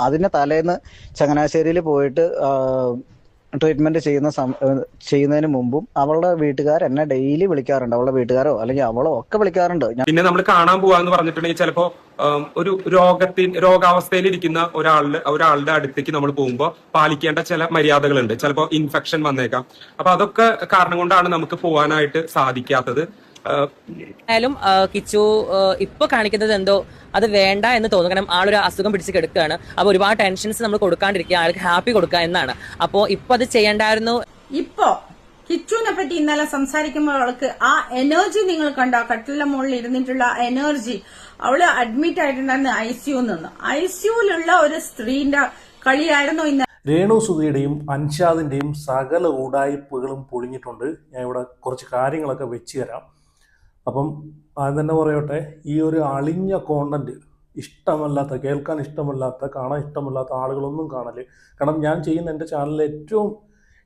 അതിന് തലേന്ന് ചങ്ങനാശ്ശേരിയിൽ പോയിട്ട് ട്രീറ്റ്മെന്റ് ചെയ്യുന്നതിന് മുമ്പും അവളുടെ വീട്ടുകാർ എന്നെ ഡെയിലി വിളിക്കാറുണ്ട്. അവളുടെ വീട്ടുകാരോ അല്ലെങ്കിൽ അവളോ ഒക്കെ വിളിക്കാറുണ്ട്. പിന്നെ നമ്മൾ കാണാൻ പോവാന്ന് പറഞ്ഞിട്ടുണ്ടെങ്കിൽ ചിലപ്പോ ഒരു രോഗാവസ്ഥയിൽ ഇരിക്കുന്ന ഒരാളുടെ അടുത്തേക്ക് നമ്മൾ പോകുമ്പോൾ പാലിക്കേണ്ട ചില മര്യാദകളുണ്ട്. ചിലപ്പോ ഇൻഫെക്ഷൻ വന്നേക്കാം. അപ്പൊ അതൊക്കെ കാരണം കൊണ്ടാണ് നമുക്ക് പോകാനായിട്ട് സാധിക്കാത്തത്. ആയാലും കിച്ചു ഇപ്പൊ കാണിക്കുന്നത് എന്തോ അത് വേണ്ട എന്ന് തോന്നുന്നു. കാരണം ആളൊരു അസുഖം പിടിച്ച് കിടക്കുകയാണ്. അപ്പൊ ഒരുപാട് ടെൻഷൻസ് നമ്മൾ കൊടുക്കാണ്ടിരിക്കുക, ആൾക്ക് ഹാപ്പി കൊടുക്കുക എന്നാണ്. അപ്പോ ഇപ്പൊ അത് ചെയ്യണ്ടായിരുന്നു. ഇപ്പോ കിച്ചുവിനെ പറ്റി ഇന്നലെ സംസാരിക്കുമ്പോൾ അവൾക്ക് ആ എനർജി നിങ്ങൾ കണ്ടോ? കട്ടിലിന്റെ മുകളിൽ ഇരുന്നിട്ടുള്ള എനർജി. അവള് അഡ്മിറ്റ് ആയിട്ടുണ്ടായിരുന്നു ICU നിന്ന്. ICUലുള്ള ഒരു സ്ത്രീന്റെ കളിയായിരുന്നു ഇന്ന്. രേണുസുധിയുടെയും അൻഷാദിന്റെയും സകല ഉടായിപ്പുകളും പൊളിഞ്ഞിട്ടുണ്ട്. ഞാൻ ഇവിടെ കുറച്ച് കാര്യങ്ങളൊക്കെ വെച്ച് തരാം. അപ്പം ആദ്യം തന്നെ പറയട്ടെ, ഈ ഒരു അളിഞ്ഞ കോണ്ടന്റ് ഇഷ്ടമല്ലാത്ത, കേൾക്കാൻ ഇഷ്ടമല്ലാത്ത, കാണാൻ ഇഷ്ടമല്ലാത്ത ആളുകളൊന്നും കാണല്. കാരണം ഞാൻ ചെയ്യുന്ന എൻ്റെ ചാനലിലെ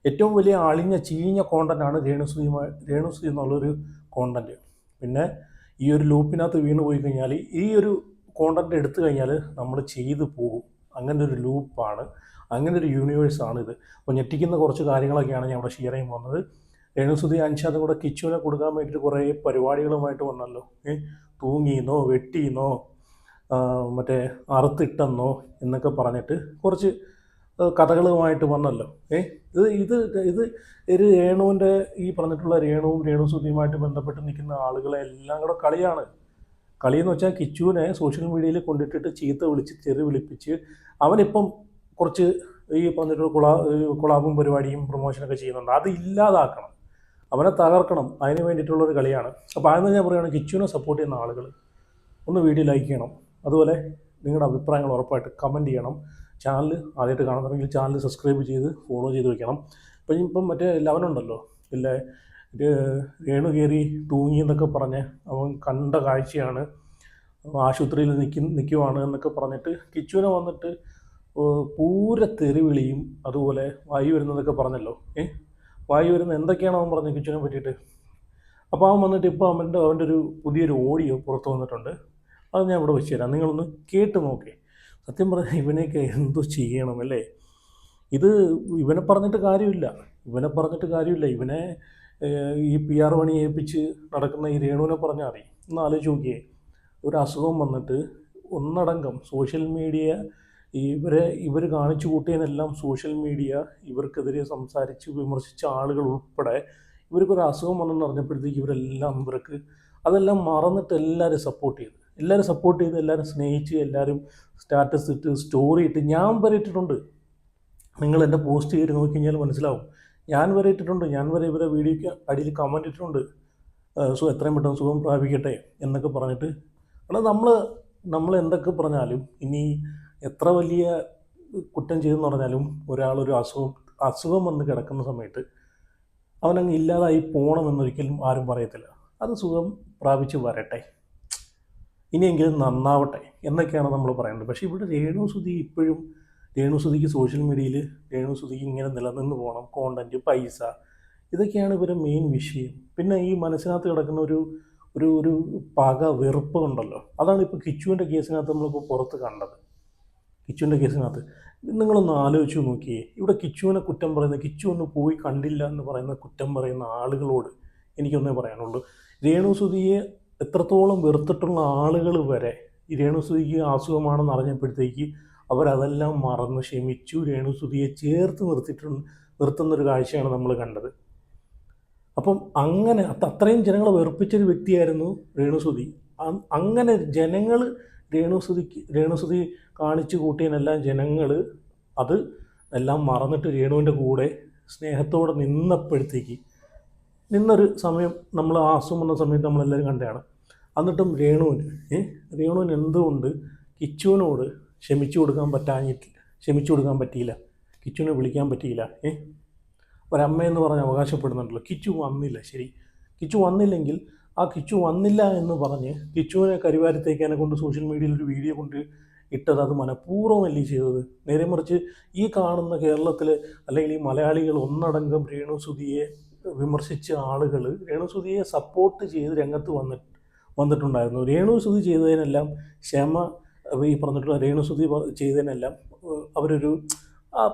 ഏറ്റവും വലിയ അളിഞ്ഞ ചീഞ്ഞ കോണ്ടന്റാണ് രേണുസുധി എന്നുള്ളൊരു കോണ്ടന്റ്. പിന്നെ ഈ ഒരു ലൂപ്പിനകത്ത് വീണ് പോയി കഴിഞ്ഞാൽ, ഈ ഒരു കോണ്ടന്റ് എടുത്തു കഴിഞ്ഞാൽ നമ്മൾ ചെയ്തു പോകും. അങ്ങനെ ഒരു ലൂപ്പാണ്, അങ്ങനെ ഒരു യൂണിവേഴ്സാണ് ഇത്. അപ്പോൾ ഞെട്ടിക്കുന്ന കുറച്ച് കാര്യങ്ങളൊക്കെയാണ് ഞാൻ ഇവിടെ ഷെയർ ചെയ്യാൻ പോകുന്നത്. രേണുസുധി അൻഷാദും കൂടെ കിച്ചുവിനെ കൊടുക്കാൻ വേണ്ടിയിട്ട് കുറേ പരിപാടികളുമായിട്ട് വന്നല്ലോ. തൂങ്ങിയെന്നോ വെട്ടിയെന്നോ മറ്റേ അറുത്തിട്ടെന്നോ എന്നൊക്കെ പറഞ്ഞിട്ട് കുറച്ച് കഥകളുമായിട്ട് വന്നല്ലോ. ഇത് ഒരു രേണുവിൻ്റെ ഈ പറഞ്ഞിട്ടുള്ള രേണുവും രേണുസുധിയുമായിട്ട് ബന്ധപ്പെട്ട് നിൽക്കുന്ന ആളുകളെ എല്ലാം കൂടെ കളിയെന്ന് വെച്ചാൽ കിച്ചുവിനെ സോഷ്യൽ മീഡിയയിൽ കൊണ്ടിട്ടിട്ട് ചീത്ത വിളിച്ച് തെറി വിളിപ്പിച്ച് അവനിപ്പം കുറച്ച് ഈ പറഞ്ഞിട്ടുള്ള കൊളാബും പരിപാടിയും പ്രൊമോഷനൊക്കെ ചെയ്യുന്നുണ്ട്. അത് ഇല്ലാതാക്കണം, അവനെ തകർക്കണം. അതിന് വേണ്ടിയിട്ടുള്ളൊരു കളിയാണ്. അപ്പോൾ ആദ്യം ഞാൻ പറയുകയാണ്, കിച്ചുവിനെ സപ്പോർട്ട് ചെയ്യുന്ന ആളുകൾ ഒന്ന് വീഡിയോ ലൈക്ക് ചെയ്യണം. അതുപോലെ നിങ്ങളുടെ അഭിപ്രായങ്ങൾ ഉറപ്പായിട്ട് കമൻറ്റ് ചെയ്യണം. ചാനൽ ആദ്യമായിട്ട് കാണുന്നുണ്ടെങ്കിൽ ചാനൽ സബ്സ്ക്രൈബ് ചെയ്ത് ഫോളോ ചെയ്ത് വയ്ക്കണം. ഇപ്പം മറ്റേ ലവനുണ്ടല്ലോ, ഇല്ല രേണു കയറി തൂങ്ങി എന്നൊക്കെ പറഞ്ഞ് അവൻ കണ്ട കാഴ്ചയാണ്, ആശുപത്രിയിൽ നിൽക്കുവാണ് എന്നൊക്കെ പറഞ്ഞിട്ട് കിച്ചുവിനെ വന്നിട്ട് പൂര തെറിവിളിയും അതുപോലെ വായു വരുന്നതൊക്കെ പറഞ്ഞല്ലോ. വായു വരുന്ന എന്തൊക്കെയാണ് അവൻ പറഞ്ഞത് കിച്ചുവിനെ പറ്റിയിട്ട്. അപ്പോൾ അവൻ വന്നിട്ട് ഇപ്പോൾ അവൻ്റെ ഒരു പുതിയൊരു ഓഡിയോ പുറത്തു വന്നിട്ടുണ്ട്. അത് ഞാൻ ഇവിടെ വെച്ച് തരാം, നിങ്ങളൊന്ന് കേട്ട് നോക്കേ. സത്യം പറഞ്ഞാൽ ഇവനെയൊക്കെ എന്തോ ചെയ്യണം അല്ലേ? ഇവനെ പറഞ്ഞിട്ട് കാര്യമില്ല. ഇവനെ ഈ PR പണി ഏൽപ്പിച്ച് നടക്കുന്ന ഈ രേണുവിനെ പറഞ്ഞാൽ മതി. ഒന്ന് ആലോചിച്ച് നോക്കിയേ, ഒരു അസുഖം വന്നിട്ട് ഒന്നടങ്കം സോഷ്യൽ മീഡിയ ഇവർ കാണിച്ചു കൂട്ടിയതിനെല്ലാം സോഷ്യൽ മീഡിയ ഇവർക്കെതിരെ സംസാരിച്ച് വിമർശിച്ച ആളുകൾ ഉൾപ്പെടെ ഇവർക്കൊരു അസുഖം വന്നെന്ന് പറഞ്ഞപ്പോഴത്തേക്ക് ഇവർക്ക് അതെല്ലാം മറന്നിട്ട് എല്ലാവരും സപ്പോർട്ട് ചെയ്ത് എല്ലാവരും സ്നേഹിച്ച് എല്ലാവരും സ്റ്റാറ്റസ് ഇട്ട് സ്റ്റോറി ഇട്ട് ഞാൻ വരെ ഇട്ടിട്ടുണ്ട്. നിങ്ങൾ എൻ്റെ പോസ്റ്റ് ചെയ്ത് നോക്കി കഴിഞ്ഞാൽ മനസ്സിലാവും. ഞാൻ വരെ ഇട്ടിട്ടുണ്ട്. ഞാൻ വരെ ഇവരെ വീഡിയോയ്ക്ക് അടിയിൽ കമൻറ്റ് ഇട്ടിട്ടുണ്ട്. എത്രയും പെട്ടെന്ന് സുഖം പ്രാപിക്കട്ടെ എന്നൊക്കെ പറഞ്ഞിട്ട്. കാരണം നമ്മൾ എന്തൊക്കെ പറഞ്ഞാലും, ഇനി എത്ര വലിയ കുറ്റം ചെയ്തെന്ന് പറഞ്ഞാലും, ഒരാളൊരു അസുഖം വന്ന് കിടക്കുന്ന സമയത്ത് അവനങ്ങ് ഇല്ലാതായി പോകണമെന്നൊരിക്കലും ആരും പറയത്തില്ല. അത് സുഖം പ്രാപിച്ച് വരട്ടെ, ഇനിയെങ്കിലും നന്നാവട്ടെ എന്നൊക്കെയാണ് നമ്മൾ പറയേണ്ടത്. പക്ഷേ ഇവിടെ രേണുസുധിക്ക് സോഷ്യൽ മീഡിയയിൽ രേണുസുധിക്ക് ഇങ്ങനെ നിലനിന്ന് പോകണം, കോണ്ടൻറ്റ്, പൈസ, ഇതൊക്കെയാണ് ഇവരുടെ മെയിൻ വിഷയം. പിന്നെ ഈ മനസ്സിനകത്ത് കിടക്കുന്ന ഒരു പക, വെറുപ്പ് ഉണ്ടല്ലോ, അതാണ് ഇപ്പോൾ കിച്ചുവിൻ്റെ കേസിനകത്ത് നമ്മളിപ്പോൾ പുറത്ത് കണ്ടത്. കിച്ചുവിൻ്റെ കേസിനകത്ത് നിങ്ങളൊന്ന് ആലോചിച്ച് നോക്കിയേ. ഇവിടെ കിച്ചുവിനെ കുറ്റം പറയുന്ന, കിച്ചു ഒന്ന് പോയി കണ്ടില്ല എന്ന് പറയുന്ന കുറ്റം പറയുന്ന ആളുകളോട് എനിക്കൊന്നേ പറയാനുള്ളൂ. രേണുസുധിയെ എത്രത്തോളം വെറുത്തിട്ടുള്ള ആളുകൾ വരെ ഈ രേണുസുധിക്ക് അസുഖമാണെന്ന് അറിഞ്ഞപ്പോഴത്തേക്ക് അവരതെല്ലാം മറന്ന് ക്ഷമിച്ചു രേണുസുധിയെ ചേർത്ത് നിർത്തുന്നൊരു കാഴ്ചയാണ് നമ്മൾ കണ്ടത്. അപ്പം അങ്ങനെ അത്രയും ജനങ്ങളെ വെറുപ്പിച്ചൊരു വ്യക്തിയായിരുന്നു രേണുസുധി. അങ്ങനെ ജനങ്ങൾ രേണുസുധി കാണിച്ചു കൂട്ടിയതിനെല്ലാം ജനങ്ങൾ അത് എല്ലാം മറന്നിട്ട് രേണുവിൻ്റെ കൂടെ സ്നേഹത്തോടെ നിന്നൊരു സമയം നമ്മൾ ആ അസുഖം വന്ന സമയത്ത് നമ്മളെല്ലാവരും കണ്ടതാണ്. എന്നിട്ടും രേണുവിന് എന്തുകൊണ്ട് കിച്ചുവിനോട് ക്ഷമിച്ചു കൊടുക്കാൻ പറ്റിയില്ല, കിച്ചുവിനെ വിളിക്കാൻ പറ്റിയില്ല. ഒരമ്മയെന്ന് പറഞ്ഞ് അവകാശപ്പെടുന്നുണ്ടല്ലോ. കിച്ചു വന്നില്ല, ശരി, കിച്ചു വന്നില്ലെങ്കിൽ ആ കിച്ചു വന്നില്ല എന്ന് പറഞ്ഞ് കിച്ചുവിനെ കരിവാരത്തേക്കാനെ കൊണ്ട് സോഷ്യൽ മീഡിയയിൽ ഒരു വീഡിയോ കൊണ്ട് ഇട്ടത് അത് മനഃപൂർവ്വമല്ലേ ചെയ്തത്. നേരെ മറിച്ച് ഈ കാണുന്ന കേരളത്തിൽ അല്ലെങ്കിൽ ഈ മലയാളികൾ ഒന്നടങ്കം രേണുസുധിയെ വിമർശിച്ച ആളുകൾ രേണുസുധിയെ സപ്പോർട്ട് ചെയ്ത് രംഗത്ത് വന്നിട്ടുണ്ടായിരുന്നു. രേണുസുധി ചെയ്തതിനെല്ലാം ഈ പറഞ്ഞിട്ടുള്ള രേണുസുതി ചെയ്തതിനെല്ലാം അവരൊരു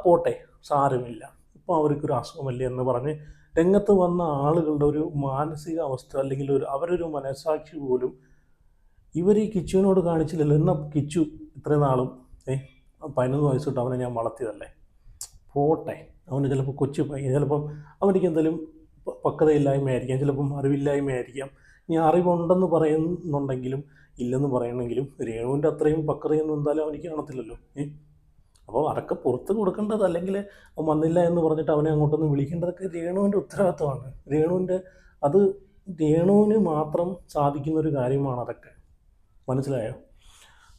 പോട്ടെ സാരമില്ല, ഇപ്പോൾ അവർക്കൊരു അസുഖമല്ലേ എന്ന് പറഞ്ഞ് രംഗത്ത് വന്ന ആളുകളുടെ ഒരു മാനസികാവസ്ഥ അല്ലെങ്കിൽ അവരൊരു മനസാക്ഷി പോലും ഇവർ ഈ കിച്ചുവിനോട് കാണിച്ചില്ലല്ലോ. എന്നാൽ കിച്ചു ഇത്രയും നാളും 11 വയസ്സ് തൊട്ട് അവനെ ഞാൻ വളർത്തിയതല്ലേ, പോട്ടെ, അവന് ചിലപ്പോൾ കൊച്ചു പയ്യൻ, ചിലപ്പം അവനിക്ക് എന്തെങ്കിലും പക്വതയില്ലായ്മയായിരിക്കാം, ചിലപ്പം അറിവില്ലായ്മയായിരിക്കാം. ഇനി അറിവുണ്ടെന്ന് പറയുന്നുണ്ടെങ്കിലും ഇല്ലെന്ന് പറയണമെങ്കിലും രേണുവിൻ്റെ അത്രയും പക്വതയൊന്നും എന്തായാലും അവനിക്ക് കാണത്തില്ലല്ലോ. അപ്പോൾ അതൊക്കെ പുറത്ത് കൊടുക്കേണ്ടത്, അല്ലെങ്കിൽ വന്നില്ല എന്ന് പറഞ്ഞിട്ട് അവനെ അങ്ങോട്ടൊന്ന് വിളിക്കേണ്ടതൊക്കെ രേണുവിൻ്റെ ഉത്തരവാദിത്തമാണ്. അത് രേണുവിന് മാത്രം സാധിക്കുന്നൊരു കാര്യമാണ് അതൊക്കെ, മനസ്സിലായോ?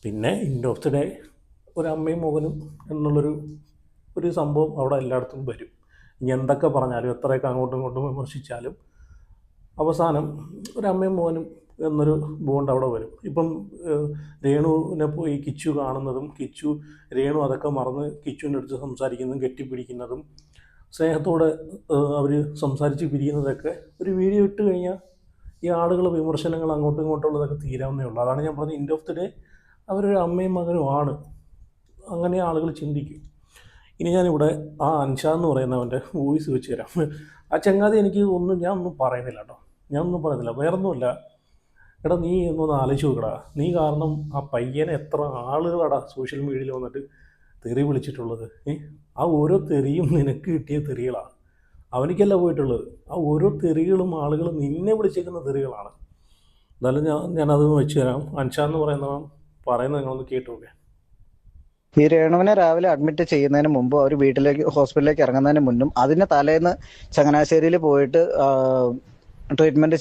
പിന്നെ എൻഡ് ഓഫ് ദി ഡേ ഒരു അമ്മയും മകനും എന്നുള്ളൊരു സംഭവം അവിടെ എല്ലായിടത്തും വരും. ഇനി എന്തൊക്കെ പറഞ്ഞാലും എത്രയൊക്കെ അങ്ങോട്ടും ഇങ്ങോട്ടും വിമർശിച്ചാലും അവസാനം ഒരു അമ്മയും മകനും എന്നൊരു ബോണ്ട് അവിടെ വരും. ഇപ്പം രേണുവിനെ പോയി കിച്ചു കാണുന്നതും രേണു അതൊക്കെ മറന്ന് കിച്ചുവിൻ്റെ അടുത്ത് സംസാരിക്കുന്നതും കെട്ടിപ്പിടിക്കുന്നതും സ്നേഹത്തോടെ അവർ സംസാരിച്ച് പിരിക്കുന്നതൊക്കെ ഒരു വീഡിയോ ഇട്ട് കഴിഞ്ഞാൽ ഈ ആളുകൾ വിമർശനങ്ങൾ അങ്ങോട്ടും ഇങ്ങോട്ടുള്ളതൊക്കെ തീരാവുന്നേ ഉള്ളൂ. അതാണ് ഞാൻ പറഞ്ഞത്, എൻഡ് ഓഫ് ദി ഡേ അവരൊരു അമ്മയും മകനുമാണ്. അങ്ങനെ ആളുകൾ ചിന്തിക്കും. ഇനി ഞാനിവിടെ ആ അൻഷാദ് എന്ന് പറയുന്നവൻ്റെ വോയിസ് വെച്ച് തരാം. ആ ചങ്ങാതി ഞാൻ ഒന്നും പറയുന്നില്ല കേട്ടോ, ഞാനൊന്നും പറയുന്നില്ല, വേറൊന്നുമില്ല. എടാ നീ ഒന്നൊന്ന് ആലോചിച്ച് നോക്കടാ, നീ കാരണം ആ പയ്യനെ എത്ര ആളുകളാടാ സോഷ്യൽ മീഡിയയിൽ വന്നിട്ട് തെറി വിളിച്ചിട്ടുള്ളത്. ആ ഓരോ തെറിയും നിനക്ക് കിട്ടിയ തെറികളാണ്, അവനിക്കല്ല പോയിട്ടുള്ളത്. ആ ഓരോ തെറികളും ആളുകൾ നിന്നെ വിളിച്ചേക്കുന്ന തെറികളാണ്. എന്തായാലും ഞാനത് വെച്ച് തരാം. അൻഷാദ് എന്ന് പറയുന്നത് നിങ്ങളൊന്ന് കേട്ടു നോക്കേ. ഈ രേണുവിനെ രാവിലെ അഡ്മിറ്റ് ചെയ്യുന്നതിന് മുമ്പ് അവർ ഹോസ്പിറ്റലിലേക്ക് ഇറങ്ങുന്നതിന് മുന്നും അതിന് തലേന്ന് ചങ്ങനാശ്ശേരിയിൽ പോയിട്ട് ട്രീറ്റ്മെന്റ്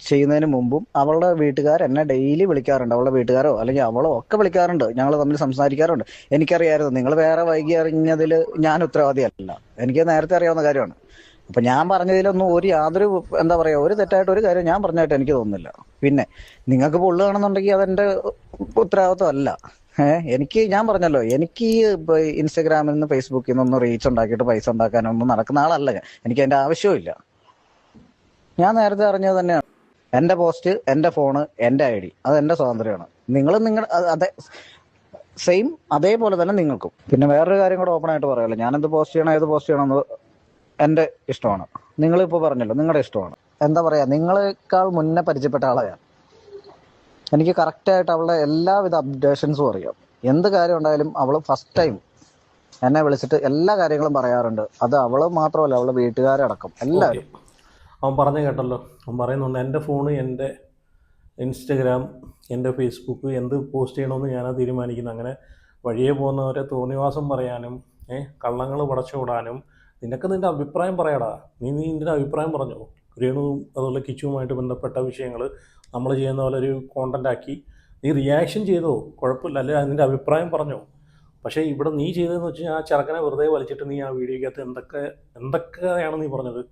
ചെയ്യുന്നതിന് മുമ്പും അവളുടെ വീട്ടുകാർ എന്നെ ഡെയിലി വിളിക്കാറുണ്ട്. അവളുടെ വീട്ടുകാരോ അല്ലെങ്കിൽ അവളോ ഒക്കെ വിളിക്കാറുണ്ട്, ഞങ്ങൾ തമ്മിൽ സംസാരിക്കാറുണ്ട്. എനിക്കറിയായിരുന്നു, നിങ്ങൾ വേറെ വൈകി അറിഞ്ഞതിൽ ഞാൻ ഉത്തരവാദിയല്ല, എനിക്ക് നേരത്തെ അറിയാവുന്ന കാര്യമാണ്. അപ്പൊ ഞാൻ പറഞ്ഞതിലൊന്നും യാതൊരു എന്താ പറയാ, ഒരു തെറ്റായിട്ട് ഒരു കാര്യം ഞാൻ പറഞ്ഞായിട്ട് എനിക്ക് തോന്നുന്നില്ല. പിന്നെ നിങ്ങൾക്ക് പൊള്ളുകയാണെന്നുണ്ടെങ്കിൽ അതെന്റെ ഉത്തരവാദിത്വം അല്ല. ഞാൻ പറഞ്ഞല്ലോ, എനിക്ക് ഈ ഇൻസ്റ്റഗ്രാമിൽ നിന്ന് ഫേസ്ബുക്കിൽ നിന്നൊന്നും റീച്ച് ഉണ്ടാക്കിയിട്ട് പൈസ ഉണ്ടാക്കാനൊന്നും നടക്കുന്ന ആളല്ല ഞാൻ. എനിക്ക് അതിന്റെ ആവശ്യവും ഇല്ല. ഞാൻ നേരത്തെ അറിഞ്ഞത് തന്നെയാണ്, എന്റെ പോസ്റ്റ്, എന്റെ ഫോണ്, എന്റെ ID, അത് എന്റെ സ്വാതന്ത്ര്യമാണ്. അതെ സെയിം അതേപോലെ തന്നെ നിങ്ങൾക്കും. പിന്നെ വേറൊരു കാര്യം കൂടെ ഓപ്പൺ ആയിട്ട് പറയാമല്ലോ, ഞാനെന്ത് പോസ്റ്റ് ചെയ്യണം ഏത് പോസ്റ്റ് ചെയ്യണം എന്നത് എന്റെ ഇഷ്ടമാണ്. നിങ്ങളിപ്പോൾ പറഞ്ഞല്ലോ നിങ്ങളുടെ ഇഷ്ടമാണ്. എന്താ പറയാ, നിങ്ങളെക്കാൾ മുന്നേ പരിചയപ്പെട്ട ആളാണ്. എനിക്ക് കറക്റ്റായിട്ട് അവളുടെ എല്ലാവിധ അപ്ഡേഷൻസും അറിയാം. എന്ത് കാര്യം ഉണ്ടായാലും അവള് ഫസ്റ്റ് ടൈം എന്നെ വിളിച്ചിട്ട് എല്ലാ കാര്യങ്ങളും പറയാറുണ്ട്. അത് അവള് മാത്രമല്ല, അവളുടെ വീട്ടുകാരടക്കം എല്ലാവരും. അവൻ പറഞ്ഞു കേട്ടല്ലോ, അവൻ പറയുന്നുണ്ട് എൻ്റെ ഫോണ്, എൻ്റെ ഇൻസ്റ്റഗ്രാം, എൻ്റെ ഫേസ്ബുക്ക് എന്ത് പോസ്റ്റ് ചെയ്യണമെന്ന് ഞാനത് തീരുമാനിക്കുന്നത്. അങ്ങനെ വഴിയെ പോകുന്നവരെ തോന്നിവാസം പറയാനും കള്ളങ്ങൾ പടച്ചുവിടാനും നിനക്ക് നിൻ്റെ അഭിപ്രായം പറയാടാ. നീ നിൻ്റെ അഭിപ്രായം പറഞ്ഞോ. രേണുവും അതുപോലെ കിച്ചുവുമായിട്ട് ബന്ധപ്പെട്ട വിഷയങ്ങൾ നമ്മൾ ചെയ്യുന്ന പോലെ ഒരു കോണ്ടൻ്റ് ആക്കി നീ റിയാക്ഷൻ ചെയ്തോ, കുഴപ്പമില്ല, അല്ലെ നിൻ്റെ അഭിപ്രായം പറഞ്ഞോ. പക്ഷേ ഇവിടെ നീ ചെയ്തതെന്ന് വെച്ച് കഴിഞ്ഞാൽ ആ ചെറുക്കനെ വെറുതെ വലിച്ചിട്ട് നീ ആ വീഡിയോയ്ക്കകത്ത് എന്തൊക്കെയാണ് നീ പറഞ്ഞത്.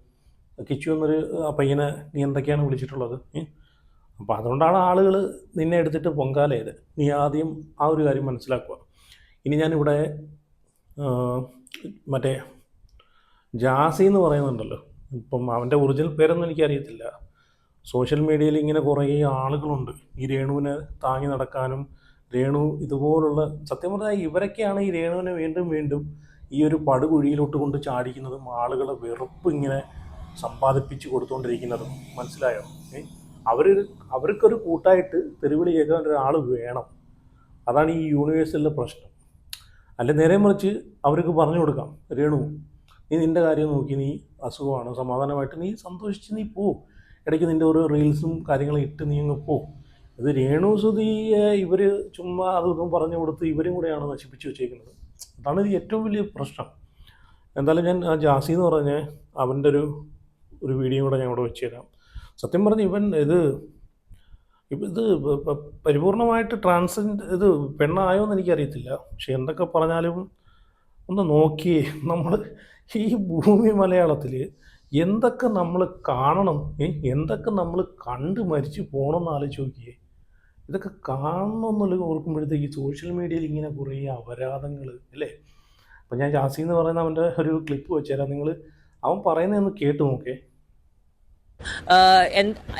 കിച്ചു എന്നൊരു ആ പയ്യനെ നീ എന്തൊക്കെയാണ് വിളിച്ചിട്ടുള്ളത്. അപ്പോൾ അതുകൊണ്ടാണ് ആളുകൾ നിന്നെ എടുത്തിട്ട് പൊങ്കാലയത്. നീ ആദ്യം ആ ഒരു കാര്യം മനസ്സിലാക്കുക. ഇനി ഞാനിവിടെ മറ്റേ ജാസി എന്ന് പറയുന്നുണ്ടല്ലോ, ഇപ്പം അവൻ്റെ ഒറിജിനൽ പേരൊന്നും എനിക്കറിയത്തില്ല. സോഷ്യൽ മീഡിയയിൽ ഇങ്ങനെ കുറേ ആളുകളുണ്ട് ഈ രേണുവിനെ താങ്ങി നടക്കാനും. രേണു ഇതുപോലുള്ള, സത്യം പറഞ്ഞാൽ ഇവരൊക്കെയാണ് ഈ രേണുവിനെ വീണ്ടും വീണ്ടും ഈ ഒരു പടുകുഴിയിലോട്ട് കൊണ്ട് ചാടിക്കുന്നതും ആളുകളെ വെറുപ്പ് ഇങ്ങനെ സമ്പാദിപ്പിച്ച് കൊടുത്തുകൊണ്ടിരിക്കുന്നതും. മനസ്സിലായോ? അവർക്കൊരു കൂട്ടായിട്ട് തെരുവിളി കേൾക്കാൻ ഒരാൾ വേണം. അതാണ് ഈ യൂണിവേഴ്സിലെ പ്രശ്നം. അല്ലെ നേരെ മറിച്ച് അവർക്ക് പറഞ്ഞു കൊടുക്കാം, രേണു നീ നിൻ്റെ കാര്യം നോക്കി, നീ അസുഖമാണ്, സമാധാനമായിട്ട് നീ സന്തോഷിച്ച് നീ പോ, ഇടയ്ക്ക് നിൻ്റെ ഓരോ റീൽസും കാര്യങ്ങളും ഇട്ട് നീ അങ്ങ് പോ. ഇത് രേണുസുതിയെ ഇവർ ചുമ്മാ അതൊന്നും പറഞ്ഞു കൊടുത്ത് ഇവരും കൂടെയാണ് നശിപ്പിച്ച് വെച്ചേക്കുന്നത്. അതാണ് ഇത് ഏറ്റവും വലിയ പ്രശ്നം. എന്തായാലും ഞാൻ ആ ജാസി എന്ന് പറഞ്ഞ അവൻ്റെ ഒരു വീഡിയോ കൂടെ ഞാൻ ഇവിടെ വെച്ച് തരാം. സത്യം പറഞ്ഞ് ഇവൻ ഇത് പരിപൂർണമായിട്ട് ഇത് പെണ്ണായോ എന്ന് എനിക്കറിയത്തില്ല. പക്ഷെ എന്തൊക്കെ പറഞ്ഞാലും ഒന്ന് നോക്കിയേ, നമ്മൾ ഈ ഭൂമി മലയാളത്തിൽ എന്തൊക്കെ നമ്മൾ കാണണം, എന്തൊക്കെ നമ്മൾ കണ്ട് മരിച്ചു പോകണമെന്ന് ആലോചിച്ച് നോക്കിയേ. ഇതൊക്കെ കാണണമെന്നുള്ള ഓർക്കുമ്പോഴത്തേക്ക് സോഷ്യൽ മീഡിയയിൽ ഇങ്ങനെ കുറേ അപരാധങ്ങൾ അല്ലേ. അപ്പം ഞാൻ ജാസി എന്ന് പറയുന്ന അവൻ്റെ ഒരു ക്ലിപ്പ് വെച്ചുതരാം, അവൻ പറയുന്നതൊന്ന് കേട്ട് നോക്കേ.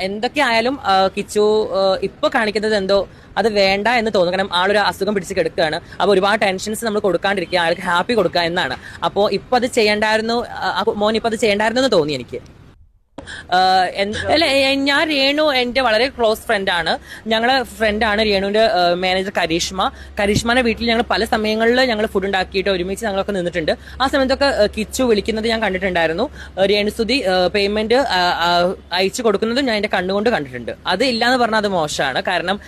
എന്തൊക്കെയായാലും കിച്ചു ഇപ്പൊ കാണിക്കുന്നത് എന്തോ അത് വേണ്ട എന്ന് തോന്നുന്നു. കാരണം ആളൊരു അസുഖം പിടിച്ച് കിടക്കുകയാണ്. അപ്പോൾ ഒരുപാട് ടെൻഷൻസ് നമ്മൾ കൊടുക്കാണ്ടിരിക്കുക, ആൾക്ക് ഹാപ്പി കൊടുക്കുക എന്നാണ്. അപ്പോൾ ഇപ്പൊ അത് ചെയ്യണ്ടായിരുന്നു, മോൻ ഇപ്പൊ അത് ചെയ്യണ്ടായിരുന്നു എന്ന് തോന്നി എനിക്ക്. അല്ല, ഞാൻ രേണു എന്റെ വളരെ ക്ലോസ് ഫ്രണ്ടാണ്. ഞങ്ങളെ ഫ്രണ്ടാണ് രേണുവിന്റെ മാനേജർ കരിഷ്മയുടെ വീട്ടിൽ ഞങ്ങൾ പല സമയങ്ങളിൽ ഞങ്ങൾ ഫുഡ് ഉണ്ടാക്കിയിട്ട് ഒരുമിച്ച് ഞങ്ങളൊക്കെ നിന്നിട്ടുണ്ട്. ആ സമയത്തൊക്കെ കിച്ചു വിളിക്കുന്നത് ഞാൻ കണ്ടിട്ടുണ്ടായിരുന്നു. രേണുസുതി പേയ്മെന്റ് അയച്ചു കൊടുക്കുന്നതും ഞാൻ എന്റെ കണ്ണുകൊണ്ട് കണ്ടിട്ടുണ്ട്. അത് ഇല്ലാന്ന് പറഞ്ഞാൽ അത് മോശമാണ്. കാരണം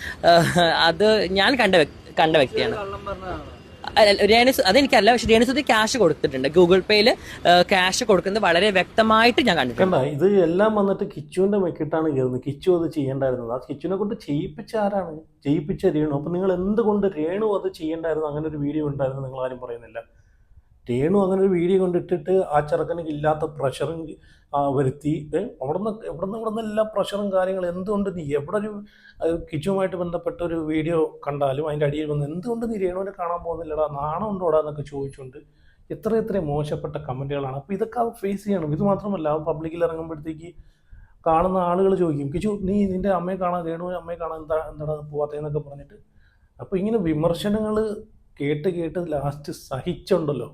അത് ഞാൻ കണ്ട വ്യക്തിയാണ്. അതെനിക്കല്ല, പക്ഷെ രേണുസുതി ക്യാഷ് കൊടുത്തിട്ടുണ്ട്. ഗൂഗിൾ പേയിൽ ക്യാഷ് കൊടുക്കുന്നത് വളരെ വ്യക്തമായിട്ട് ഞാൻ കണ്ടിട്ടുണ്ട്. ഇത് എല്ലാം വന്നിട്ട് കിച്ചുവിന്റെ മെക്കിട്ടാണ് കയറുന്നത്. കിച്ചു അത് ചെയ്യേണ്ടായിരുന്നത്. ആ കിച്ചുവിനെ കൊണ്ട് ചെയ്യിപ്പിച്ച ആരാണ്? ചെയ്യിപ്പിച്ച രേണു. അപ്പൊ നിങ്ങൾ എന്തുകൊണ്ട് രേണു അത് ചെയ്യേണ്ടായിരുന്നു? അങ്ങനെ ഒരു വീഡിയോ ഉണ്ടായിരുന്നു, നിങ്ങൾ ആരും പറയുന്നില്ല. രേണു അങ്ങനെ ഒരു വീഡിയോ കൊണ്ടിട്ടിട്ട് ആ ചെറുക്കന് ഇല്ലാത്ത പ്രഷറും വരുത്തി എവിടുന്ന് എല്ലാ പ്രഷറും കാര്യങ്ങളും. എന്തുകൊണ്ട് നീ എവിടെ ഒരു കിച്ചുവുമായിട്ട് ബന്ധപ്പെട്ട ഒരു വീഡിയോ കണ്ടാലും അതിൻ്റെ അടിയിൽ വന്ന് എന്തുകൊണ്ട് നീ രേണുവിനെ കാണാൻ പോകുന്നില്ലടാ, നാണം ഉണ്ടോടാ എന്നൊക്കെ ചോദിച്ചുകൊണ്ട് എത്ര മോശപ്പെട്ട കമൻറ്റുകളാണ്. അപ്പോൾ ഇതൊക്കെ ഫേസ് ചെയ്യണം. ഇത് മാത്രമല്ല, പബ്ലിക്കിൽ ഇറങ്ങുമ്പോഴത്തേക്ക് കാണുന്ന ആളുകൾ ചോദിക്കും, കിച്ചു നീ നിൻ്റെ അമ്മയെ കാണാൻ, രേണുവിനെ അമ്മയെ കാണാൻ എന്താടാ പോവാത്തതെന്നൊക്കെ പറഞ്ഞിട്ട്. അപ്പോൾ ഇങ്ങനെ വിമർശനങ്ങൾ കേട്ട് ലാസ്റ്റ് സഹിച്ചുണ്ടല്ലോ,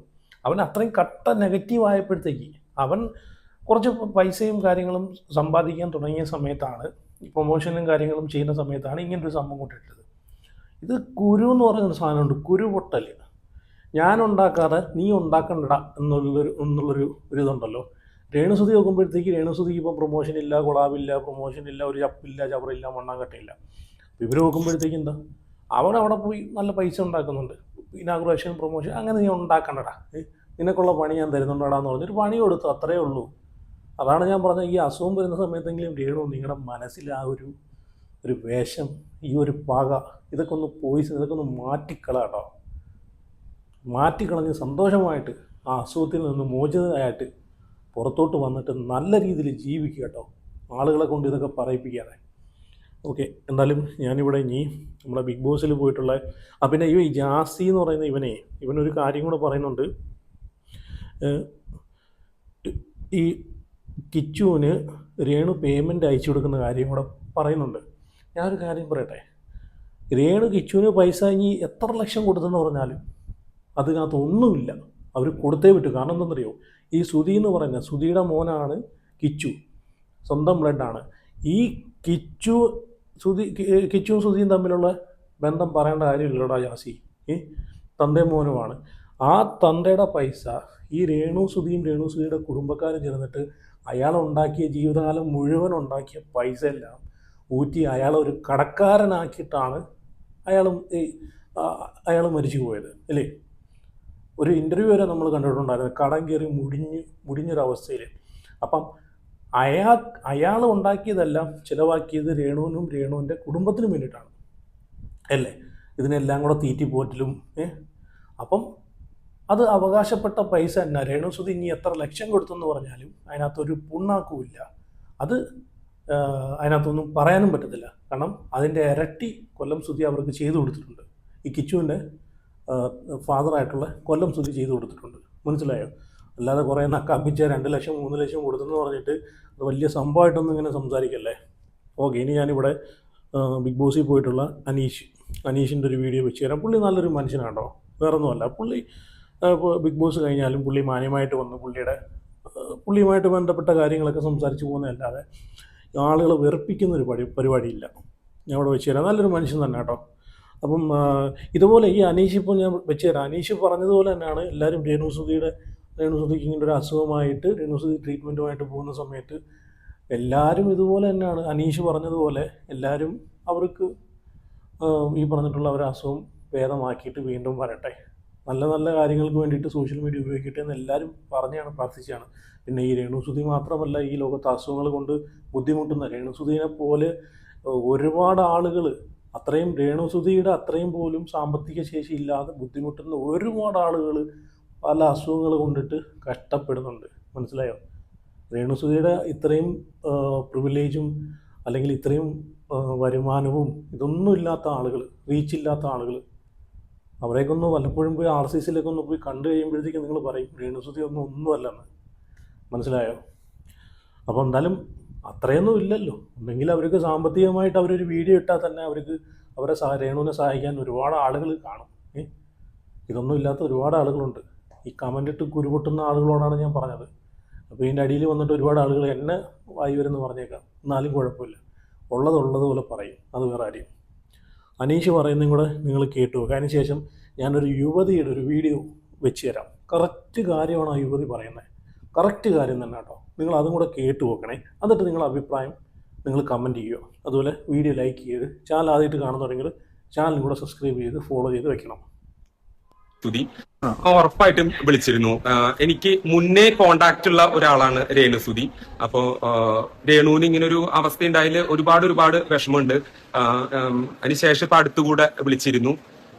അവൻ അത്രയും കട്ട നെഗറ്റീവ് ആയപ്പോഴത്തേക്ക് അവൻ കുറച്ച് പൈസയും കാര്യങ്ങളും സമ്പാദിക്കാൻ തുടങ്ങിയ സമയത്താണ്, ഈ പ്രൊമോഷനും കാര്യങ്ങളും ചെയ്യുന്ന സമയത്താണ് ഇങ്ങനൊരു സംഭവം കൊണ്ടിട്ടത്. ഇത് കുരു എന്ന് പറയുന്ന സാധനമുണ്ട്, കുരു പൊട്ടൽ. ഞാൻ ഉണ്ടാക്കാതെ നീ ഉണ്ടാക്കണ്ടടാ എന്നുള്ളൊരു ഇതുണ്ടല്ലോ. രേണുസുതി നോക്കുമ്പോഴത്തേക്ക് രേണുസുതിക്ക് ഇപ്പം പ്രൊമോഷൻ ഇല്ല, കൊളാവില്ല, ഒരു ചപ്പില്ല, ചവറില്ല, മണ്ണാങ്കട്ടയില്ല. ഇവർ നോക്കുമ്പോഴത്തേക്ക് എന്താ, അവിടെ പോയി നല്ല പൈസ ഉണ്ടാക്കുന്നുണ്ട്, ഇനാഗുറേഷൻ പ്രൊമോഷൻ. അങ്ങനെ നീ ഉണ്ടാക്കണ്ടടാ, നിനക്കുള്ള പണി ഞാൻ തരുന്നുണ്ടടാന്ന് പറഞ്ഞൊരു പണി കൊടുത്തു, അത്രയേ ഉള്ളൂ. അതാണ് ഞാൻ പറഞ്ഞത്, ഈ അസുഖം വരുന്ന സമയത്തെങ്കിലും രേണു നിങ്ങളുടെ മനസ്സിൽ ആ ഒരു വേഷം, ഈ ഒരു പക, ഇതൊക്കെ ഒന്ന് പോയിസൺ, ഇതൊക്കെ ഒന്ന് മാറ്റിക്കളാട്ടോ. മാറ്റിക്കളഞ്ഞ് സന്തോഷമായിട്ട് ആ അസുഖത്തിൽ നിന്ന് മോചിതയായിട്ട് പുറത്തോട്ട് വന്നിട്ട് നല്ല രീതിയിൽ ജീവിക്കുക കേട്ടോ, ആളുകളെ കൊണ്ട് ഇതൊക്കെ പറയിപ്പിക്കാതെ. ഓക്കെ, എന്തായാലും ഞാനിവിടെ ഇനി നമ്മുടെ ബിഗ് ബോസിൽ പോയിട്ടുള്ള പിന്നെ ഈ ജാസി എന്ന് പറയുന്ന ഇവനൊരു കാര്യം കൂടെ പറയുന്നുണ്ട്. ഈ കിച്ചുവിന് രേണു പേയ്മെൻറ്റ് അയച്ചു കൊടുക്കുന്ന കാര്യം കൂടെ പറയുന്നുണ്ട്. ഞാനൊരു കാര്യം പറയട്ടെ, രേണു കിച്ചുവിന് പൈസ ഇനി എത്ര ലക്ഷം കൊടുത്തെന്ന് പറഞ്ഞാലും അതിനകത്ത് ഒന്നുമില്ല, അവർ കൊടുത്തേ വിട്ടു. കാരണം എന്താണെന്നറിയോ, ഈ സുധി എന്ന് പറയുന്നത് സുധിയുടെ മോനാണ് കിച്ചു, സ്വന്തം ബ്ലഡാണ്. ഈ കിച്ചുവും സുധിയും തമ്മിലുള്ള ബന്ധം പറയേണ്ട കാര്യമില്ലടാ ജാസി, തന്തയും മോനുമാണ്. ആ തന്തയുടെ പൈസ ഈ രേണുസുധിയുടെ കുടുംബക്കാരും ചേർന്നിട്ട് അയാളുണ്ടാക്കിയ ജീവിതകാലം മുഴുവൻ ഉണ്ടാക്കിയ പൈസ എല്ലാം ഊറ്റി അയാളൊരു കടക്കാരനാക്കിയിട്ടാണ് അയാൾ മരിച്ചു പോയത് അല്ലേ. ഒരു ഇൻ്റർവ്യൂ വരെ നമ്മൾ കണ്ടിട്ടുണ്ടായിരുന്നു, കടം കയറി മുടിഞ്ഞൊരവസ്ഥയിൽ. അപ്പം അയാൾ ഉണ്ടാക്കിയതെല്ലാം ചിലവാക്കിയത് രേണുവിൻ്റെ കുടുംബത്തിനും വേണ്ടിയിട്ടാണ് അല്ലേ. ഇതിനെല്ലാം കൂടെ തീറ്റിപ്പോറ്റലും. അപ്പം അത് അവകാശപ്പെട്ട പൈസ തന്നെ. രേണുസുധി ഇനി എത്ര ലക്ഷം കൊടുത്തെന്ന് പറഞ്ഞാലും അതിനകത്തൊരു പുണ്ണാക്കുമില്ല. അത് അതിനകത്തൊന്നും പറയാനും പറ്റത്തില്ല. കാരണം അതിൻ്റെ ഇരട്ടി കൊല്ലം സുധി അവർക്ക് ചെയ്തു കൊടുത്തിട്ടുണ്ട്. ഈ കിച്ചുവിൻ്റെ ഫാദറായിട്ടുള്ള കൊല്ലം സുധി ചെയ്തു കൊടുത്തിട്ടുണ്ട്, മനസ്സിലായോ. അല്ലാതെ കുറേ നക്കാപ്പിച്ച 2 ലക്ഷം 3 ലക്ഷം കൊടുത്തെന്ന് പറഞ്ഞിട്ട് അത് വലിയ സംഭവമായിട്ടൊന്നും ഇങ്ങനെ സംസാരിക്കല്ലേ. ഓക്കെ, ഇനി ഞാനിവിടെ ബിഗ് ബോസിൽ പോയിട്ടുള്ള അനീഷിൻ്റെ ഒരു വീഡിയോ വെച്ച് തരാം. പുള്ളി നല്ലൊരു മനുഷ്യനാണോ, വേറൊന്നുമല്ല. പുള്ളി ബിഗ് ബോസ് കഴിഞ്ഞാലും പുള്ളി മാന്യമായിട്ട് വന്ന് പുള്ളിയുമായിട്ട് ബന്ധപ്പെട്ട കാര്യങ്ങളൊക്കെ സംസാരിച്ച് പോകുന്നതല്ലാതെ ആളുകളെ വെറുപ്പിക്കുന്നൊരു പരിപാടിയില്ല. ഞാൻ ഇവിടെ വെച്ച് തരാം. നല്ലൊരു മനുഷ്യൻ തന്നെ കേട്ടോ. അപ്പം ഇതുപോലെ ഈ അനീഷ് ഇപ്പോൾ ഞാൻ വെച്ച് തരാം. അനീഷ് പറഞ്ഞതുപോലെ തന്നെയാണ് എല്ലാവരും രേണുസുധിക്ക് ഇങ്ങനെ ഒരു അസുഖമായിട്ട് രേണുസുധി ട്രീറ്റ്മെൻറ്റുമായിട്ട് പോകുന്ന സമയത്ത് എല്ലാവരും ഇതുപോലെ തന്നെയാണ്. അനീഷ് പറഞ്ഞതുപോലെ എല്ലാവരും അവർക്ക് ഈ പറഞ്ഞിട്ടുള്ള ഒരു അസുഖം ഭേദമാക്കിയിട്ട് വീണ്ടും വരട്ടെ, നല്ല കാര്യങ്ങൾക്ക് വേണ്ടിയിട്ട് സോഷ്യൽ മീഡിയ ഉപയോഗിക്കട്ടെ എന്ന് എല്ലാവരും പ്രാർത്ഥിച്ചാണ്. പിന്നെ ഈ രേണുസുധി മാത്രമല്ല, ഈ ലോകത്ത് അസുഖങ്ങൾ കൊണ്ട് ബുദ്ധിമുട്ടുന്ന രേണുസുധീനെ പോലെ ഒരുപാട് ആളുകൾ, അത്രയും രേണുസുധിയുടെ അത്രയും പോലും സാമ്പത്തിക ശേഷി ഇല്ലാതെ ബുദ്ധിമുട്ടുന്ന ഒരുപാട് ആളുകൾ പല അസുഖങ്ങൾ കൊണ്ടിട്ട് കഷ്ടപ്പെടുന്നുണ്ട്, മനസ്സിലായോ. രേണുസുധിയുടെ ഇത്രയും പ്രിവിലേജും അല്ലെങ്കിൽ ഇത്രയും വരുമാനവും ഇതൊന്നും ഇല്ലാത്ത ആളുകൾ, റീച്ചില്ലാത്ത ആളുകൾ, അവരെയൊക്കെ വല്ലപ്പോഴും പോയി RCCയിലേക്ക് പോയി കണ്ടു കഴിയുമ്പോഴത്തേക്കും നിങ്ങൾ പറയും രേണുസുധി ഒന്നുമല്ലെന്ന്, മനസ്സിലായോ. അപ്പോൾ എന്തായാലും അത്രയൊന്നും ഇല്ലല്ലോ. ഉണ്ടെങ്കിൽ അവർക്ക് സാമ്പത്തികമായിട്ട് അവരൊരു വീഡിയോ ഇട്ടാൽ തന്നെ അവർക്ക് രേണുവിനെ സഹായിക്കാൻ ഒരുപാട് ആളുകൾ കാണും. ഇതൊന്നും ഇല്ലാത്ത ഒരുപാട് ആളുകളുണ്ട്. ഈ കമൻ്റ് ഇട്ട് കുരുപൊട്ടുന്ന ആളുകളോടാണ് ഞാൻ പറഞ്ഞത്. അപ്പോൾ ഇതിൻ്റെ അടിയിൽ വന്നിട്ട് ഒരുപാട് ആളുകൾ എന്നെ വായി വരുമെന്ന് പറഞ്ഞേക്കാം. എന്നാലും കുഴപ്പമില്ല, ഉള്ളതുപോലെ പറയും, അത് വേറെ കാര്യം. അനീഷ് പറയുന്നതും കൂടെ നിങ്ങൾ കേട്ടു നോക്കുക. അതിനുശേഷം ഞാനൊരു യുവതിയുടെ ഒരു വീഡിയോ വെച്ച് തരാം. കറക്റ്റ് കാര്യമാണ് ആ യുവതി പറയുന്നത്, കറക്റ്റ് കാര്യം തന്നെ കേട്ടോ. നിങ്ങൾ അതും കൂടെ കേട്ടു നോക്കണേ. എന്നിട്ട് നിങ്ങളുടെ അഭിപ്രായം നിങ്ങൾ കമൻറ്റ് ചെയ്യുക. അതുപോലെ വീഡിയോ ലൈക്ക് ചെയ്ത്, ചാനൽ ആദ്യമായിട്ട് കാണുന്നുണ്ടെങ്കിൽ ചാനലും കൂടെ സബ്സ്ക്രൈബ് ചെയ്ത് ഫോളോ ചെയ്ത് വെക്കണം. സുധി ഉറപ്പായിട്ടും വിളിച്ചിരുന്നു. എനിക്ക് മുന്നേ കോണ്ടാക്ട് ഉള്ള ഒരാളാണ് രേണു സുധി. അപ്പോ രേണുവിന് ഇങ്ങനെ ഒരു അവസ്ഥ ഉണ്ടായതിൽ ഒരുപാട് വിഷമമുണ്ട്. അതിനുശേഷം ഇപ്പൊ അടുത്തുകൂടെ വിളിച്ചിരുന്നു.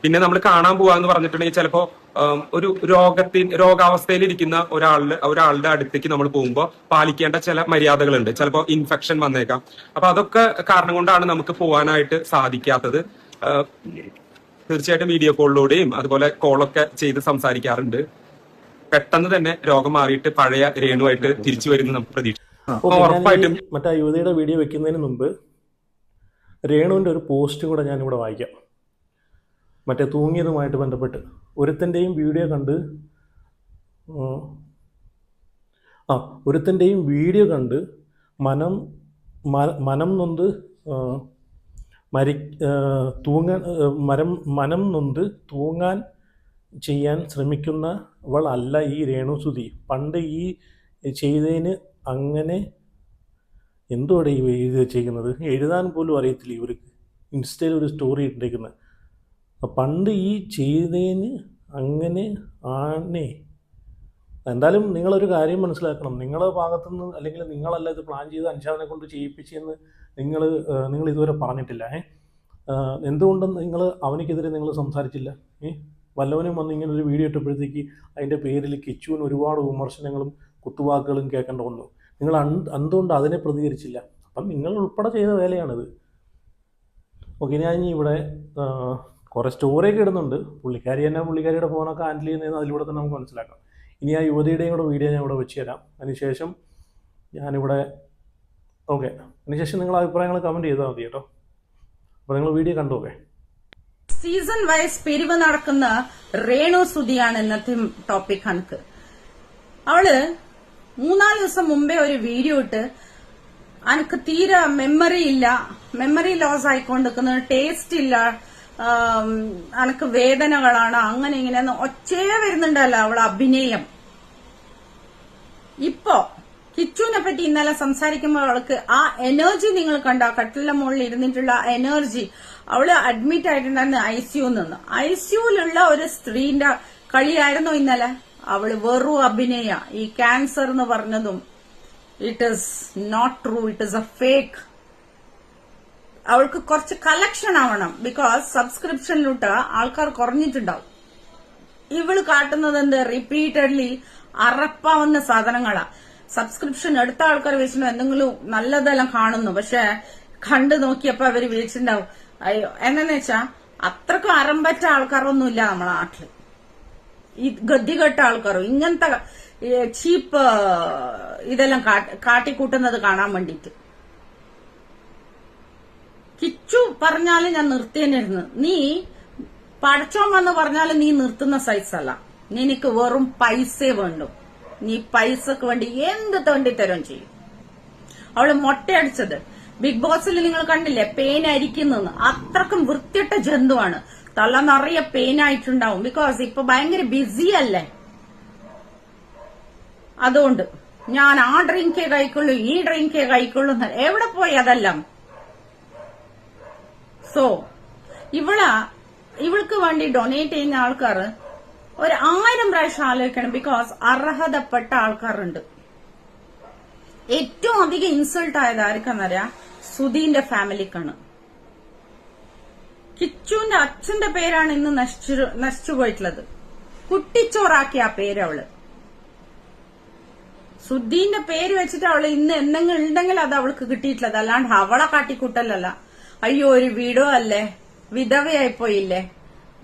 പിന്നെ നമ്മൾ കാണാൻ പോവാന്ന് പറഞ്ഞിട്ടുണ്ടെങ്കിൽ ചിലപ്പോ ഒരു രോഗാവസ്ഥയിലിരിക്കുന്ന ഒരാളുടെ അടുത്തേക്ക് നമ്മൾ പോകുമ്പോൾ പാലിക്കേണ്ട ചില മര്യാദകളുണ്ട്. ചിലപ്പോ ഇൻഫെക്ഷൻ വന്നേക്കാം. അപ്പൊ അതൊക്കെ കാരണം കൊണ്ടാണ് നമുക്ക് പോകാനായിട്ട് സാധിക്കാത്തത്. തീർച്ചയായിട്ടും വീഡിയോ കോളിലൂടെയും അതുപോലെ കോളൊക്കെ ചെയ്ത് സംസാരിക്കാറുണ്ട്. പെട്ടെന്ന് തന്നെ രോഗം മാറിയിട്ട് പഴയ രേണുവായിട്ട് തിരിച്ചു വരുന്ന നമുക്ക് പ്രതീക്ഷിക്കാം. ഉറപ്പായിട്ടും മറ്റേ യുവതിയുടെ വീഡിയോ വെക്കുന്നതിന് മുമ്പ് രേണുവിന്റെ ഒരു പോസ്റ്റ് കൂടെ ഞാനിവിടെ വായിക്കാം. മറ്റേ തൂങ്ങിയതുമായിട്ട് ബന്ധപ്പെട്ട് ഒരുത്തൻ്റെയും വീഡിയോ കണ്ട് മനം നൊന്ത് മനം നൊന്ത് തൂങ്ങാൻ ചെയ്യാൻ ശ്രമിക്കുന്നവൾ അല്ല ഈ രേണു സുധി. പണ്ട് ഈ ചെയ്തതിന് അങ്ങനെ എന്തുവാടെ ഇത് ചെയ്യുന്നത്? എഴുതാൻ പോലും അറിയത്തില്ല ഇവർക്ക്. ഇൻസ്റ്റയിൽ ഒരു സ്റ്റോറി ഇട്ടേക്കുന്നത്, പണ്ട് ഈ ചെയ്തതിന് അങ്ങനെ ആണേ. എന്തായാലും നിങ്ങളൊരു കാര്യം മനസ്സിലാക്കണം. നിങ്ങളുടെ ഭാഗത്തുനിന്ന്, അല്ലെങ്കിൽ നിങ്ങളല്ല ഇത് പ്ലാൻ ചെയ്ത് അൻഷാദിനെ കൊണ്ട് ചെയ്യിപ്പിച്ചെന്ന് നിങ്ങൾ ഇതുവരെ പറഞ്ഞിട്ടില്ല. എന്തുകൊണ്ടെന്ന് അവനിക്കെതിരെ നിങ്ങൾ സംസാരിച്ചില്ല? വല്ലവനും വന്ന് ഇങ്ങനെ ഒരു വീഡിയോ ഇട്ടപ്പോഴത്തേക്ക് അതിൻ്റെ പേരിൽ കിച്ചുവിന് ഒരുപാട് വിമർശനങ്ങളും കുത്തുവാക്കുകളും കേൾക്കേണ്ട വന്നു. നിങ്ങൾ എന്തുകൊണ്ട് അതിനെ പ്രതികരിച്ചില്ല? അപ്പം നിങ്ങൾ ഉൾപ്പെടെ ചെയ്ത വേലയാണിത്. ഓക്കെ, ഞാൻ ഇവിടെ കുറേ സ്റ്റോറിയൊക്കെ ഇടുന്നുണ്ട്. പുള്ളിക്കാരിയുടെ ഫോണൊക്കെ ഹാൻഡിൽ ചെയ്യുന്നതെന്ന് അതിലൂടെ തന്നെ നമുക്ക് മനസ്സിലാക്കാം. ഇനി ആ യുവതിയുടെയും കൂടെ വീഡിയോ ഞാൻ ഇവിടെ വെച്ച് തരാം. അതിനുശേഷം ഞാനിവിടെ അതിനുശേഷം നിങ്ങൾ അഭിപ്രായങ്ങൾ കമൻറ്റ് ചെയ്താൽ മതി കേട്ടോ. അപ്പോൾ നിങ്ങൾ വീഡിയോ കണ്ടോക്കെ. സീസൺ വൈസ് പിരിവ് നടക്കുന്ന രേണു സുധിയാണ് ഇന്നത്തെ ടോപ്പിക്. കണക്ക് അവള് 3-4 ദിവസം മുമ്പേ ഒരു വീഡിയോ ഇട്ട് അനക്ക് തീരെ മെമ്മറി ലോസ് ആയിക്കൊണ്ടിരിക്കുന്ന, ടേസ്റ്റ് ഇല്ല, അനക്ക് വേദനകളാണ്, അങ്ങനെ ഇങ്ങനെ ഒച്ചയെ വരുന്നുണ്ടല്ലോ അവളെ അഭിനയം. ഇപ്പോ കിച്ചുവിനെ പറ്റി ഇന്നലെ സംസാരിക്കുമ്പോൾ അവൾക്ക് ആ എനർജി നിങ്ങൾ കണ്ട, കട്ടിലിന്റെ മുകളിൽ ഇരുന്നിട്ടുള്ള എനർജി. അവള് അഡ്മിറ്റ് ആയിട്ടുണ്ടായിരുന്നു ഐസിയുവിൽ നിന്ന്. ഐസിയുവിലുള്ള ഒരു സ്ത്രീന്റെ കളിയായിരുന്നു ഇന്നലെ. അവള് വെറും അഭിനയ. ഈ ക്യാൻസർ എന്ന് പറഞ്ഞതും it is not true, it is a fake. അവൾക്ക് കുറച്ച് കളക്ഷൻ ആവണം, ബിക്കോസ് സബ്സ്ക്രിപ്ഷനിലോട്ട് ആൾക്കാർ കുറഞ്ഞിട്ടുണ്ടാവും. ഇവള് കാട്ടുന്നത് എന്ത്? റിപ്പീറ്റഡ്ലി അറപ്പാവുന്ന സാധനങ്ങളാ. സബ്സ്ക്രിപ്ഷൻ എടുത്ത ആൾക്കാർ വെച്ചിട്ട് എന്തെങ്കിലും നല്ലതെല്ലാം കാണുന്നു, പക്ഷെ കണ്ടു നോക്കിയപ്പോ അവര് വിളിച്ചിട്ടുണ്ടാവും അയ്യോ. എന്നു വെച്ചാ അത്രക്കും അറമ്പറ്റ ആൾക്കാരൊന്നുമില്ല നമ്മളെ നാട്ടില്. ഈ ഗതികെട്ട ആൾക്കാരും ഇങ്ങനത്തെ ചീപ്പ് ഇതെല്ലാം കാട്ടിക്കൂട്ടുന്നത് കാണാൻ വേണ്ടിട്ട്. കിച്ചു പറഞ്ഞാലും ഞാൻ നിർത്തിയെന്നിരുന്നു. നീ പഠിച്ചോൻ വന്ന് പറഞ്ഞാലും നീ നിർത്തുന്ന സൈസല്ല. നിനക്ക് വെറും പൈസ വേണ്ടു. നീ പൈസക്ക് വേണ്ടി എന്ത് തോണ്ടിത്തരം ചെയ്യും. അവള് മൊട്ടയടിച്ചത് ബിഗ് ബോസിൽ നിങ്ങൾ കണ്ടില്ലേ, പെയിൻ അരിക്കുന്നെന്ന്. അത്രക്കും വൃത്തിയിട്ട ജന്തുവാണ്. തല നിറയെ പെയിൻ ആയിട്ടുണ്ടാവും. ബിക്കോസ് ഇപ്പൊ ഭയങ്കര ബിസി അല്ലേ. അതുകൊണ്ട് ഞാൻ ആ ഡ്രിങ്കേ കഴിക്കുള്ളൂ, ഈ ഡ്രിങ്കേ കഴിക്കുള്ളൂ. എവിടെ പോയി അതെല്ലാം? സോ ഇവൾക്ക് വേണ്ടി ഡൊണേറ്റ് ചെയ്യുന്ന ആൾക്കാർ ഒരു 1000 പ്രാവശ്യം ആലോചിക്കണം. ബിക്കോസ് അർഹതപ്പെട്ട ആൾക്കാരുണ്ട്. ഏറ്റവും അധികം ഇൻസൾട്ട് ആയത് ആർക്കാന്നറിയാം? സുധീന്റെ ഫാമിലിക്കാണ്. കിച്ചുവിന്റെ അച്ഛന്റെ പേരാണ് ഇന്ന് നശിച്ചു പോയിട്ടുള്ളത്. കുട്ടിച്ചോറാക്കിയ ആ പേര് അവള്. സുധീന്റെ പേര് വെച്ചിട്ട് അവള് ഇന്ന് എന്തെങ്കിലും ഉണ്ടെങ്കിൽ അത് അവൾക്ക് കിട്ടിയിട്ടുള്ളത്. അല്ലാണ്ട് അവളെ കാട്ടിക്കൂട്ടലല്ല. അയ്യോ ഒരു വീടോ അല്ലേ, വിധവയായിപ്പോയില്ലേ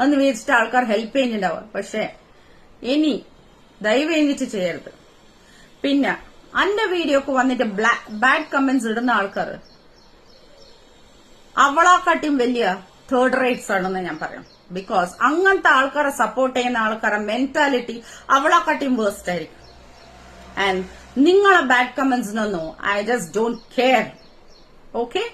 എന്ന് വിചാരിച്ചിട്ട് ആൾക്കാർ ഹെൽപ്പ് ചെയ്യുന്നുണ്ടാവുക. പക്ഷെ ഇനി ദയവ് ചെയ്തിട്ട് ചെയ്യരുത്. പിന്നെ അന്റെ വീഡിയോക്ക് വന്നിട്ട് ബാഡ് കമന്റ്സ് ഇടുന്ന ആൾക്കാർ അവളാക്കാട്ടിയും വലിയ തേർഡ് റേറ്റ്സ് ആണെന്ന് ഞാൻ പറയാം. ബിക്കോസ് അങ്ങനത്തെ ആൾക്കാരെ സപ്പോർട്ട് ചെയ്യുന്ന ആൾക്കാരെ മെന്റാലിറ്റി അവളാക്കാട്ടിയും വേഴ്സ്റ്റ് ആയിരിക്കും. ആൻഡ് നിങ്ങളെ ബാഡ് കമന്റ്സിനൊന്നും I just don't care. Okay.